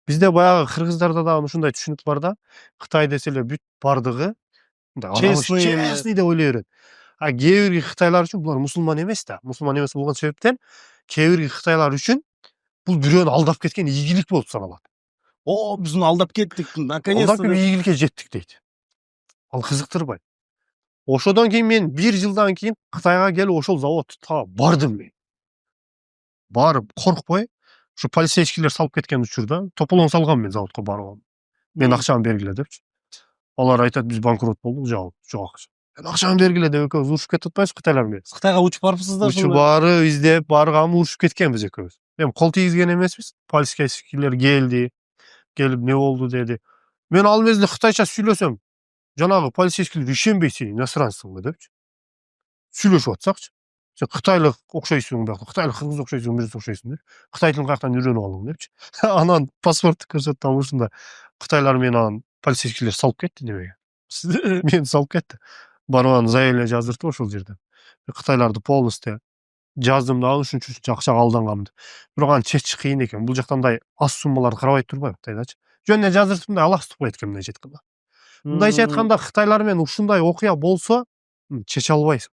Бизде баягы кыргыздарда дагы ушундай түшүнүк бар да. Кытай десе эле бүт бардыгы мындай адамы Честный эмне. честный деп ойлой берет. А кээ бир кытайлар үчүн булар мусулман эмес да. Мусулман эмес болгон себептен кээ бир кытайлар үчүн бул бирөөнү алдап кеткен ийгилик болуп саналат. О, биз муну алдап кеттик. Алдап Наконец-то. келип ийгиликке жеттик дейт. Ал кызыктырбайт. Ошодон кийин мен 1 жылдан кийин Кытайга келип ошол заводто бардым мен. Барып коркпой, ушу полицейскийлер салып кеткен учурда тополоң салгам мен заводко барып. Мен акчамы бергиле депчи. Алар айтат, биз банкрот болдук, жок. Мен акчамы бергиле деп экөөбүз урушуп кетип атпайбызбы кытайлар менен? Кытайга учуп барыпсыздар Учуп сонда. барып, издеп, барганбы урушуп кеткенбиз экөөбүз. Эми кол тийгизген эмеспиз. Полицейскийлер келди, келип не болду деди. Мен ал мезгилде кытайча сүйлөсөм, жанагы полицейскийлер ишенбей, сен иностранцсыңбы депчи. Сүйлөшүп атсакчы. Сен кытайлык окшойсуң бияка, кытайлык кыргыз окшойсуң, бирөөсү окшойсуң деп. Кытай тилин каяктан үйрөнүп алдың депчи. Анан паспортту көрсөттүм, ал ушундай. Кытайлар мени анан полицейскийлер салып кетти немеге. Мени салып кетти. Барып анан заявление жаздырдым ошол жерде. Кытайларды полностью жаздым да ушунча акчага алдангамды. Бирок анын чечи кыйын экен. Бул жакта мындай аз суммаларды карабай турбайбы Кытайдачы. Жөн эле жаздырдым да алас тукпайт экен мындайча айтканда. Мындайча айтканда Кытайлар менен ушундай окуя болсо чече албайсың.